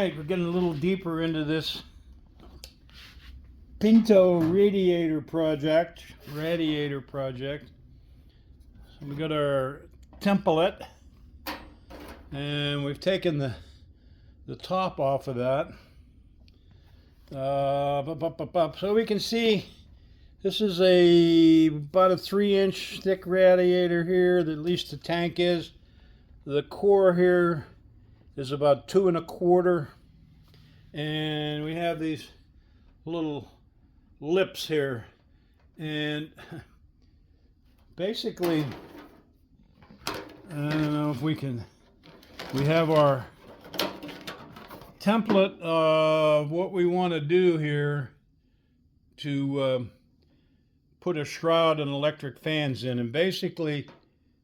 Alright, we're getting a little deeper into this Pinto radiator project. So we got our template, and we've taken the top off of that. So we can see this is about a 3-inch thick radiator here, at least the tank is. The core here is about 2 1/4, and we have these little lips here, and basically I don't know if we have our template of what we want to do here to put a shroud and electric fans in. And basically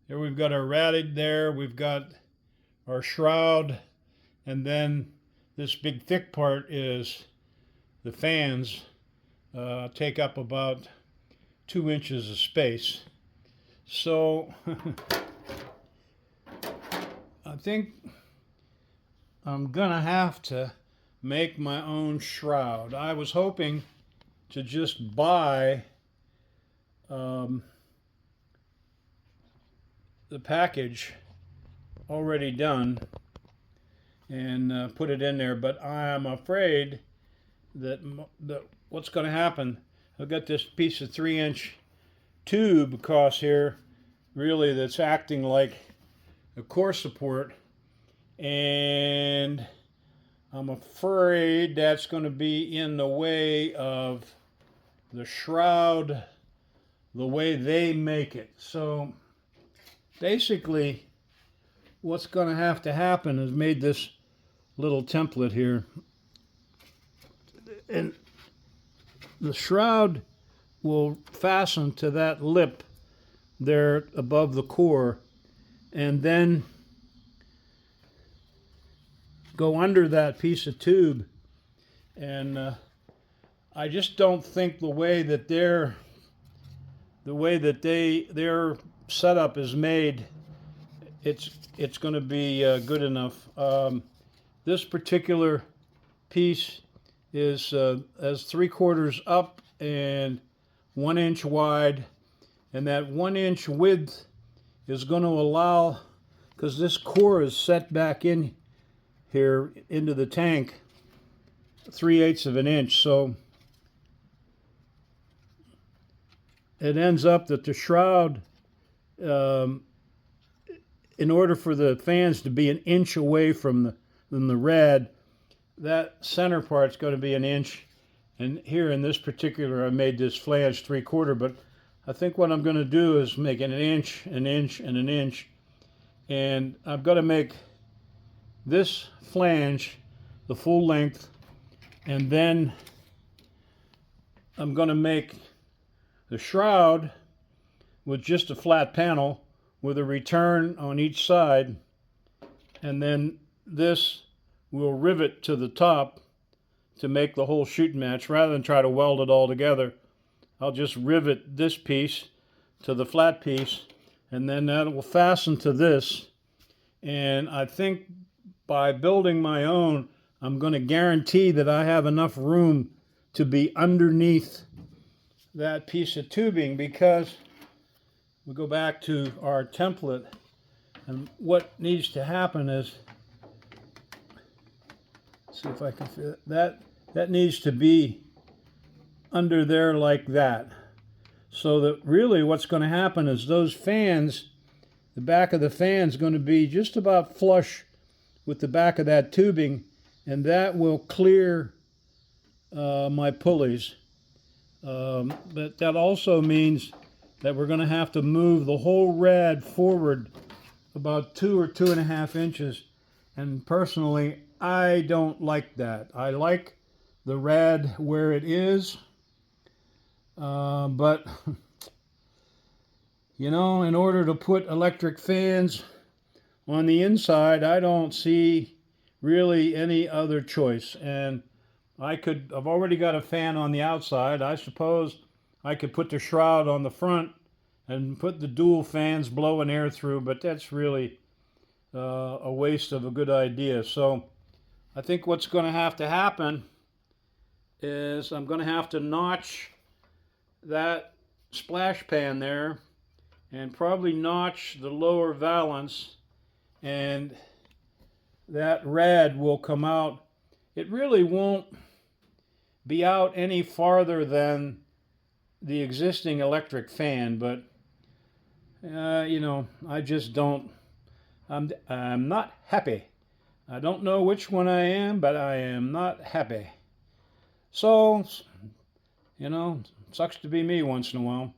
there we've got our radiator there, we've got our shroud, and then this big thick part is the fans. Take up about 2 inches of space. So I think I'm gonna have to make my own shroud. I was hoping to just buy the package already done and put it in there, but I'm afraid that what's going to happen, I've got this piece of 3-inch tube across here, really, that's acting like a core support, and I'm afraid that's going to be in the way of the shroud the way they make it. So basically what's going to have to happen is made this little template here, and the shroud will fasten to that lip there above the core, and then go under that piece of tube. And I just don't think the way that their setup is made, it's going to be good enough. This particular piece is as 3/4 up and 1 inch wide, and that 1 inch width is going to allow, because this core is set back in here into the tank 3/8 of an inch, so it ends up that the shroud, in order for the fans to be 1 inch away from the rad, that center part's going to be 1 inch. And here in this particular, I made this flange 3/4, but I think what I'm going to do is make it 1 inch, 1 inch, and 1 inch. And I've got to make this flange the full length, and then I'm going to make the shroud with just a flat panel with a return on each side, and then this will rivet to the top to make the whole shooting match. Rather than try to weld it all together, I'll just rivet this piece to the flat piece, and then that will fasten to this. And I think by building my own, I'm going to guarantee that I have enough room to be underneath that piece of tubing, because we go back to our template, and what needs to happen is, see if I can fit that needs to be under there like that, so that really what's going to happen is those fans, the back of the fan is going to be just about flush with the back of that tubing, and that will clear my pulleys. But that also means that we're going to have to move the whole rad forward about 2 or 2.5 inches. And personally, I don't like that. I like the rad where it is. But, you know, in order to put electric fans on the inside, I don't see really any other choice. And I've already got a fan on the outside. I suppose I could put the shroud on the front and put the dual fans blowing air through, but that's really a waste of a good idea. So I think what's going to happen is I'm going to have to notch that splash pan there and probably notch the lower valance, and that rad will come out. It really won't be out any farther than the existing electric fan, but you know, I just don't. I'm not happy. I don't know which one I am, but I am not happy. So, you know, sucks to be me once in a while.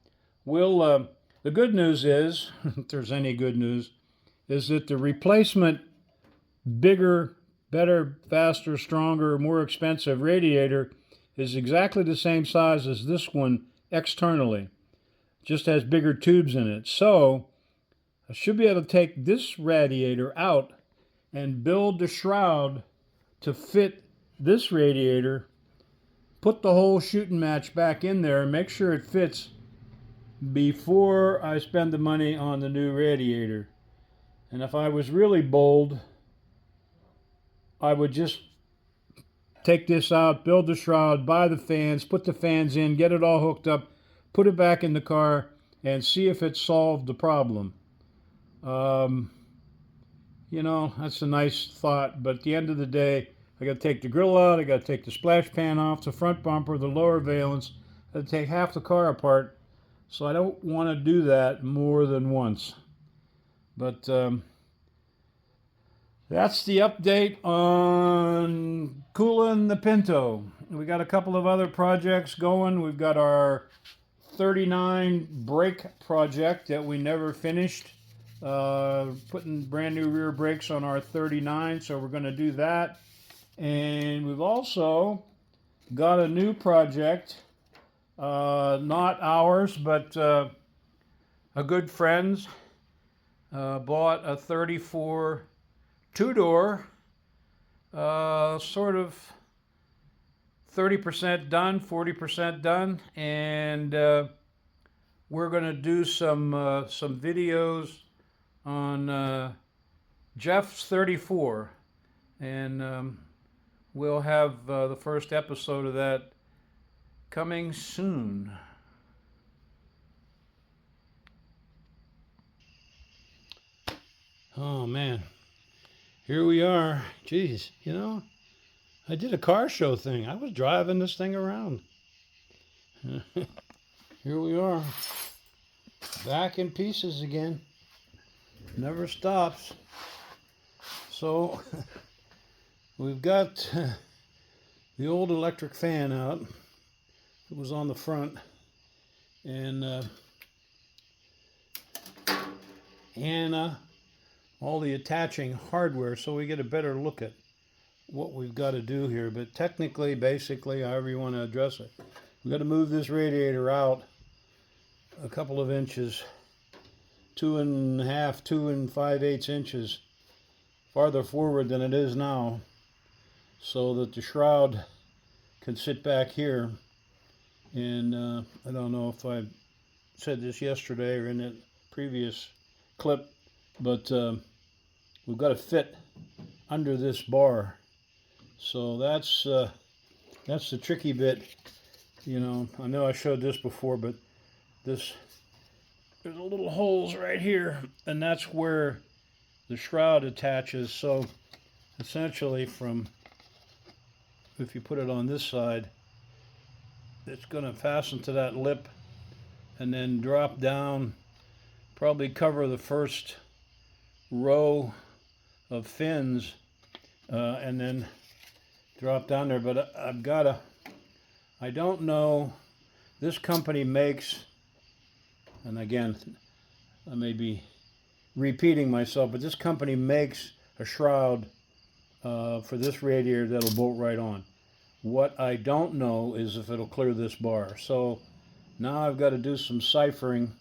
We'll. The good news is, if there's any good news, is that the replacement bigger, better, faster, stronger, more expensive radiator is exactly the same size as this one externally. Just has bigger tubes in it. So I should be able to take this radiator out and build the shroud to fit this radiator, put the whole shooting match back in there and make sure it fits before I spend the money on the new radiator. And if I was really bold, I would just take this out, build the shroud, buy the fans, put the fans in, get it all hooked up, put it back in the car, and see if it solved the problem. You know, that's a nice thought, but at the end of the day, I got to take the grill out, I got to take the splash pan off, the front bumper, the lower valance, I got to take half the car apart, so I don't want to do that more than once. But that's the update on cooling the Pinto. We got a couple of other projects going. We've got our 39 brake project that we never finished. Putting brand new rear brakes on our 39, so we're going to do that. And we've also got a new project, not ours, but a good friend's. Bought a 34 two-door, sort of 30% done, 40% done, and we're going to do some videos on Jeff's 34, and we'll have the first episode of that coming soon. Oh man, here we are. Geez, you know, I did a car show thing. I was driving this thing around. Here we are, back in pieces again. Never stops. So we've got the old electric fan out. It was on the front, and all the attaching hardware, so we get a better look at what we've got to do here. But technically, basically, however you want to address it, we've got to move this radiator out a couple of inches, 2.5, 2 5/8 inches farther forward than it is now, so that the shroud can sit back here. And I don't know if I said this yesterday or in that previous clip, but we've got to fit under this bar. So that's the tricky bit. You know I showed this before, but there's a little holes right here, and that's where the shroud attaches. So essentially, if you put it on this side, it's going to fasten to that lip and then drop down, probably cover the first row of fins, and then drop down there. But I don't know, this company makes, and again, I may be repeating myself, but this company makes a shroud for this radiator that'll bolt right on. What I don't know is if it'll clear this bar. So now I've got to do some ciphering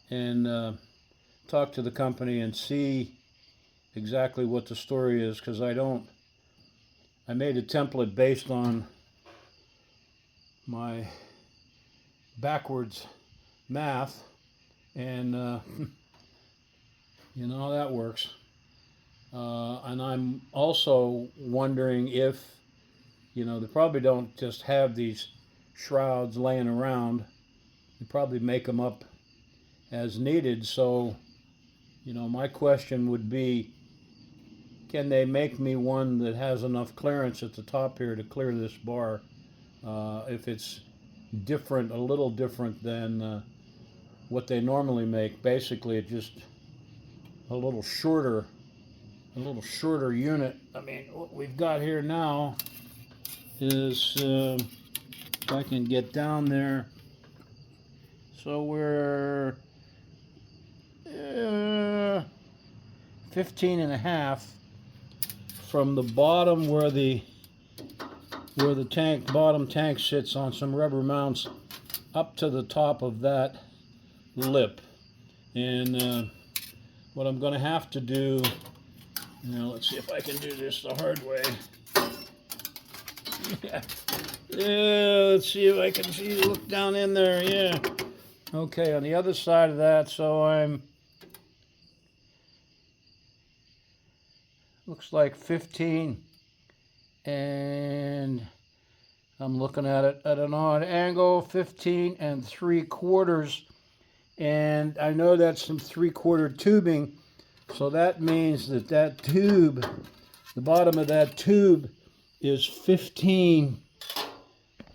and talk to the company and see exactly what the story is, because I made a template based on my backwards math, and you know how that works. And I'm also wondering if, they probably don't just have these shrouds laying around. They probably make them up as needed. So, my question would be, can they make me one that has enough clearance at the top here to clear this bar? If it's different, a little different than what they normally make. Basically, it's just a little shorter unit. I mean, what we've got here now is, if I can get down there, so we're 15 and a half from the bottom where the bottom tank sits on some rubber mounts up to the top of that lip. And what I'm going to have to do, let's see if I can do this the hard way. Yeah, let's see if I can look down in there. Yeah. Okay, on the other side of that, so looks like 15, and I'm looking at it at an odd angle, 15 3/4, and I know that's some 3/4 tubing, so that means that tube, the bottom of that tube is 15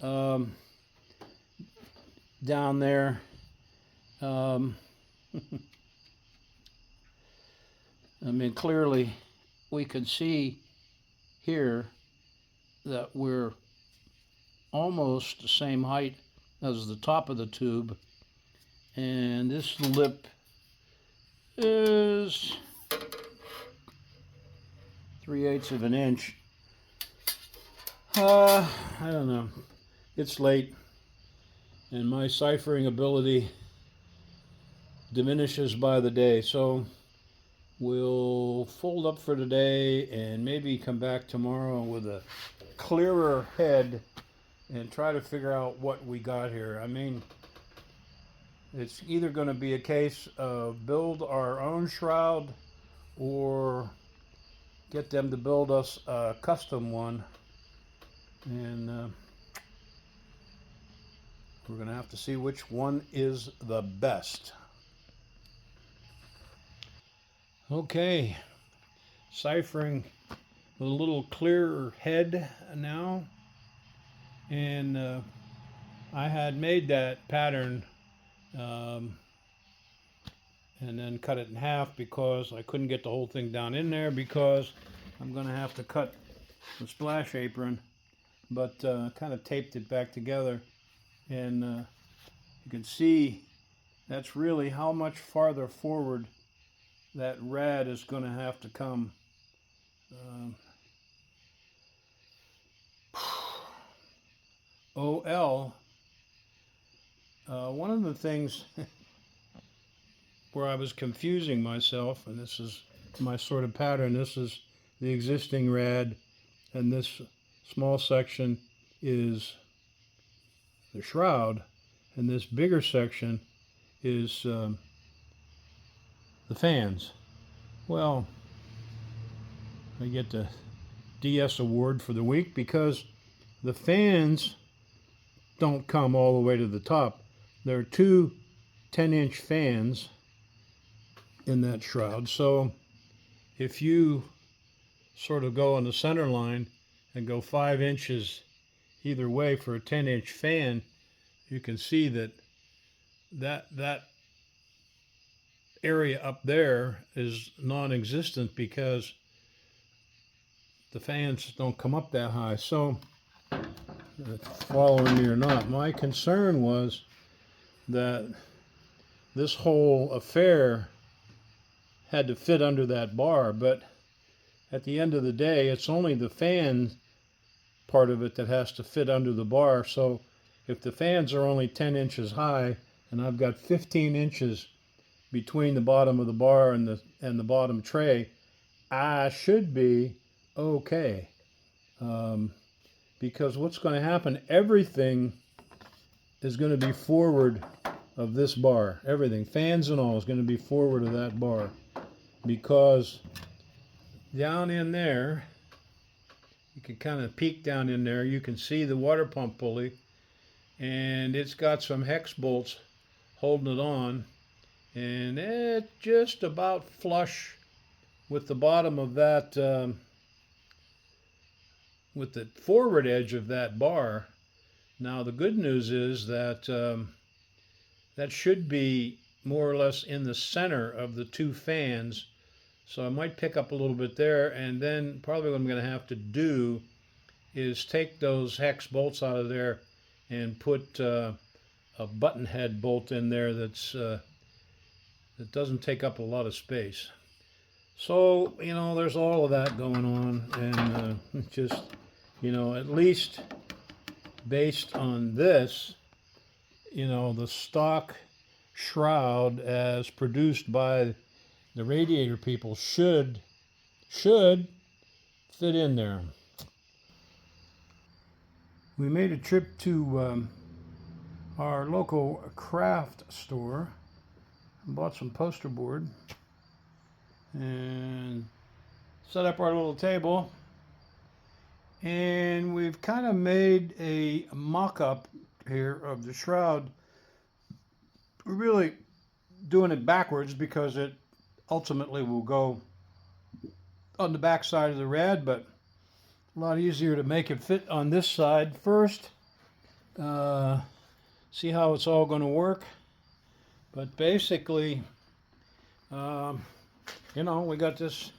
down there. I mean, clearly we can see here that we're almost the same height as the top of the tube, and this lip is 3/8 of an inch. I don't know. It's late, and my ciphering ability diminishes by the day, so we'll fold up for today and maybe come back tomorrow with a clearer head and try to figure out what we got here. I mean, it's either going to be a case of build our own shroud or get them to build us a custom one, and we're going to have to see which one is the best. Okay, ciphering with a little clearer head now, and I had made that pattern and then cut it in half because I couldn't get the whole thing down in there because I'm going to have to cut the splash apron, but kind of taped it back together, and you can see that's really how much farther forward that rad is going to have to come. OL, one of the things where I was confusing myself, and this is my sort of pattern, this is the existing rad, and this small section is the shroud, and this bigger section is the fans. Well, I get the DS award for the week because the fans don't come all the way to the top. There are two 10-inch fans in that shroud, so if you sort of go on the center line and go 5 inches either way for a 10-inch fan, you can see that area up there is non-existent because the fans don't come up that high. So, following me or not, my concern was that this whole affair had to fit under that bar, but at the end of the day, it's only the fan part of it that has to fit under the bar. So if the fans are only 10 inches high and I've got 15 inches between the bottom of the bar and the bottom tray, I should be okay. Because what's going to happen, everything is going to be forward of this bar. Everything, fans and all, is going to be forward of that bar because down in there, you can kind of peek down in there, you can see the water pump pulley, and it's got some hex bolts holding it on, and it's just about flush with the bottom of that, with the forward edge of that bar. Now the good news is that that should be more or less in the center of the two fans, so I might pick up a little bit there, and then probably what I'm going to have to do is take those hex bolts out of there and put a button head bolt in there that doesn't take up a lot of space. So, there's all of that going on, and just, at least based on this, the stock shroud as produced by the radiator people should fit in there. We made a trip to our local craft store and bought some poster board and set up our little table, and we've kind of made a mock-up here of the shroud. We're really doing it backwards because it ultimately will go on the back side of the rad, but a lot easier to make it fit on this side first. See how it's all going to work. But basically, we got this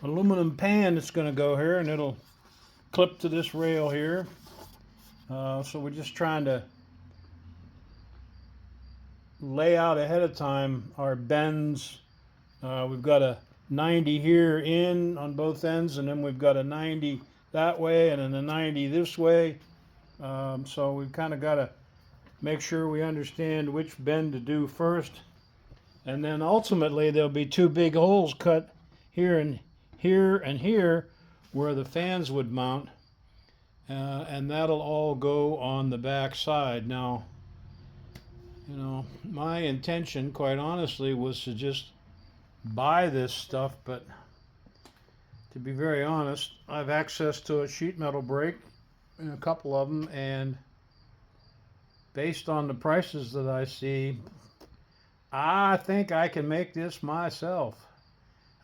aluminum pan that's going to go here, and it'll clip to this rail here. So we're just trying to lay out ahead of time our bends. We've got a 90 here in on both ends, and then we've got a 90 that way and then a 90 this way. So we've kind of got to make sure we understand which bend to do first. And then ultimately there'll be two big holes cut here and here and here where the fans would mount. And that'll all go on the back side. Now, my intention, quite honestly, was to just buy this stuff, but to be very honest, I have access to a sheet metal brake in a couple of them, and based on the prices that I see, I think I can make this myself.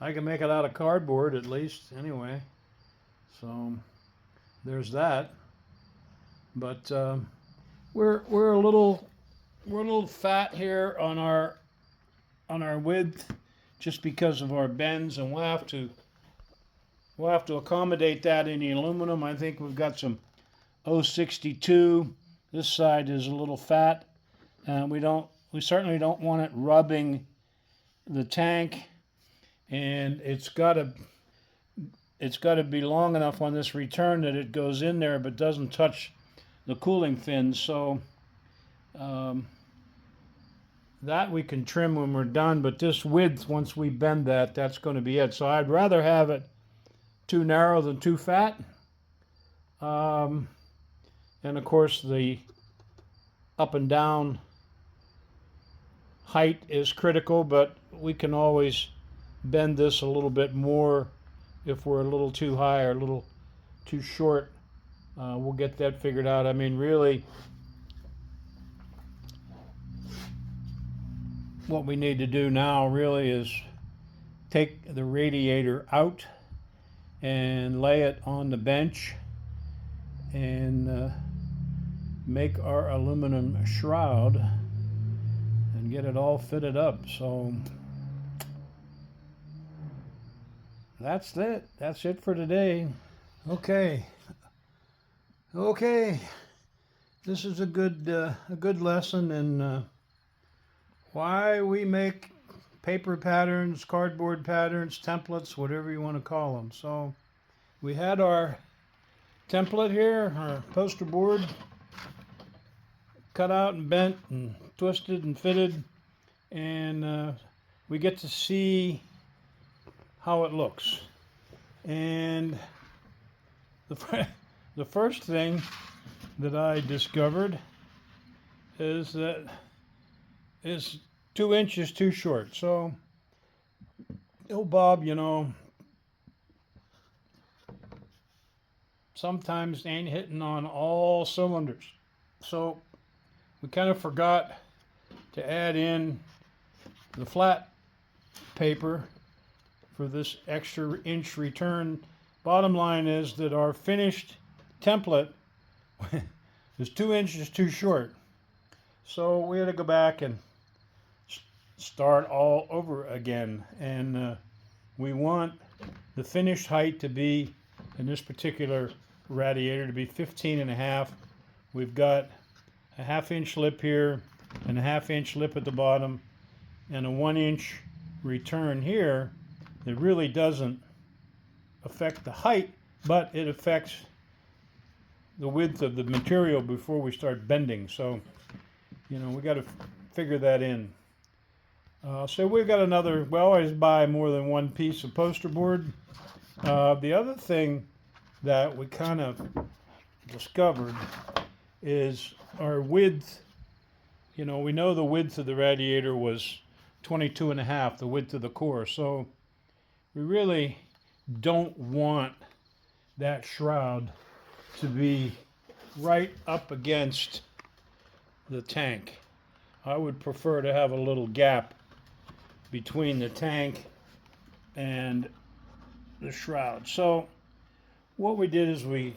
I can make it out of cardboard at least, anyway. So there's that. But we're a little fat here on our width, just because of our bends, and we'll have to accommodate that in the aluminum. I think we've got some 062. This side is a little fat, and we certainly don't want it rubbing the tank, and it's got to be long enough on this return that it goes in there but doesn't touch the cooling fins. So that we can trim when we're done, but this width, once we bend that's going to be it. So I'd rather have it too narrow than too fat. And of course the up and down height is critical, but we can always bend this a little bit more if we're a little too high or a little too short. We'll get that figured out. I mean, really, what we need to do now really is take the radiator out and lay it on the bench and make our aluminum shroud and get it all fitted up. So that's it. That's it for today. Okay. This is a good lesson in why we make paper patterns, cardboard patterns, templates, whatever you want to call them. So we had our template here, our poster board, cut out and bent and twisted and fitted, and we get to see how it looks. And the first thing that I discovered is that is 2 inches too short. So, Bob, sometimes ain't hitting on all cylinders. So we kind of forgot to add in the flat paper for this extra inch return. Bottom line is that our finished template is 2 inches too short. So we had to go back and start all over again. And we want the finished height to be, in this particular radiator, to be 15.5. We've got a 1/2 inch lip here and a 1/2 inch lip at the bottom and a 1 inch return here that really doesn't affect the height, but it affects the width of the material before we start bending. So, you know, we got to figure that in. So we've got another, we always buy more than one piece of poster board. The other thing that we kind of discovered is our width. You know, we know the width of the radiator was 22.5, the width of the core. So we really don't want that shroud to be right up against the tank. I would prefer to have a little gap between the tank and the shroud. So what we did is we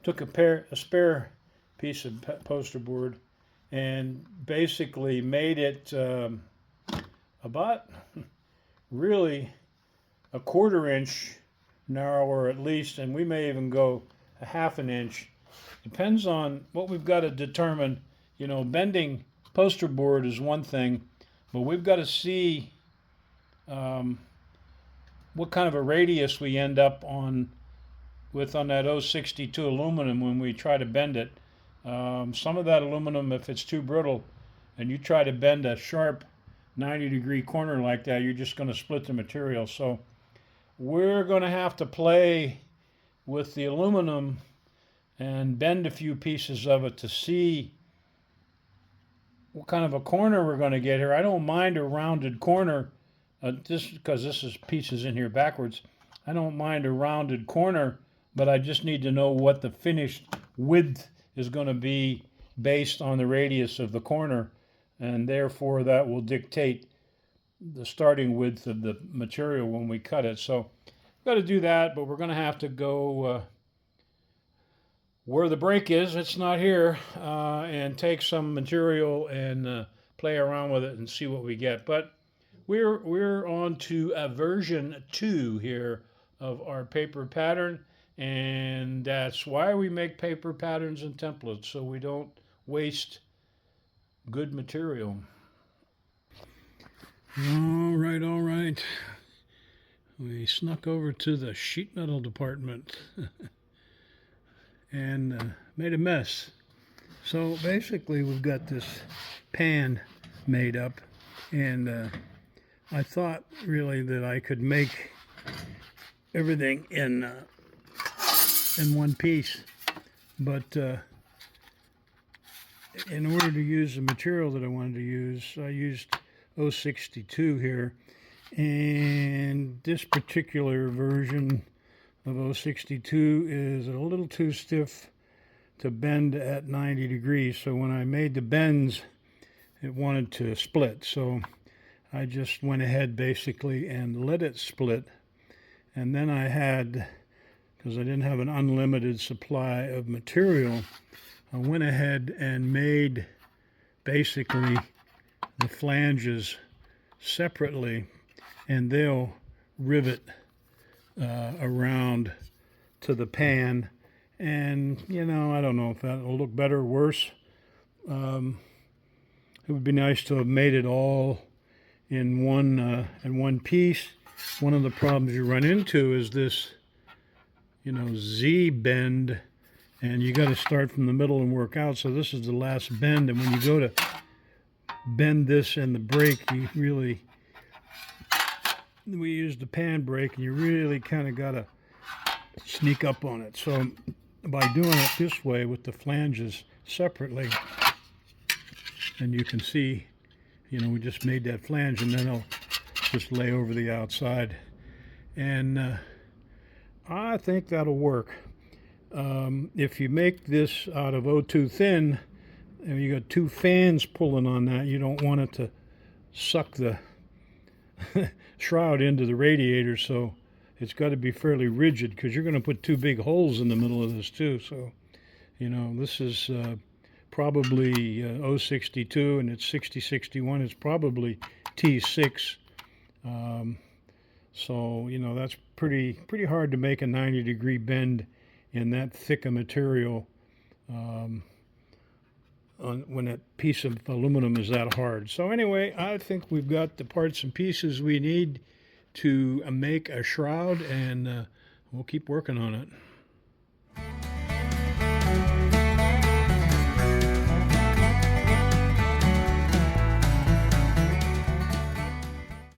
took a spare piece of poster board and basically made it about really a 1/4 inch narrower at least, and we may even go a 1/2 inch. Depends on what we've got to determine. You know, bending poster board is one thing, but we've got to see what kind of a radius we end up on with on that 062 aluminum when we try to bend it. Some of that aluminum, if it's too brittle and you try to bend a sharp 90-degree corner like that, you're just going to split the material. So we're going to have to play with the aluminum and bend a few pieces of it to see what kind of a corner we're going to get here. I don't mind a rounded corner, just because this is pieces in here backwards. I don't mind a rounded corner, but I just need to know what the finished width is going to be based on the radius of the corner, and therefore that will dictate the starting width of the material when we cut it. So we've got to do that, but we're going to have to go where the break is, it's not here, and take some material and play around with it and see what we get. But we're on to version 2 here of our paper pattern, and that's why we make paper patterns and templates, so we don't waste good material. All right. We snuck over to the sheet metal department and made a mess. So basically we've got this pan made up, and I thought really that I could make everything in one piece, but in order to use the material that I wanted to use, I used 062 here, and this particular version of 062 is a little too stiff to bend at 90 degrees. So when I made the bends, it wanted to split. So I just went ahead basically and let it split. And then I had, because I didn't have an unlimited supply of material, I went ahead and made basically the flanges separately, and they'll rivet around to the pan. And you know, I don't know if that will look better or worse. It would be nice to have made it all in one piece. One of the problems you run into is this, you know, Z bend, and you got to start from the middle and work out. So this is the last bend, and when you go to bend this and the brake, we use the pan brake, and you really kind of got to sneak up on it. So by doing it this way with the flanges separately, and you can see, you know, we just made that flange, and then I'll just lay over the outside, and I think that'll work. if you make this out of O2 thin, and you got two fans pulling on that, you don't want it to suck the shroud into the radiator, so it's got to be fairly rigid because you're going to put two big holes in the middle of this too. So, you know, this is probably 062 and it's 6061. It's probably T6. So, you know, that's pretty hard to make a 90-degree bend in that thick a material when that piece of aluminum is that hard. So anyway, I think we've got the parts and pieces we need to make a shroud, and we'll keep working on it.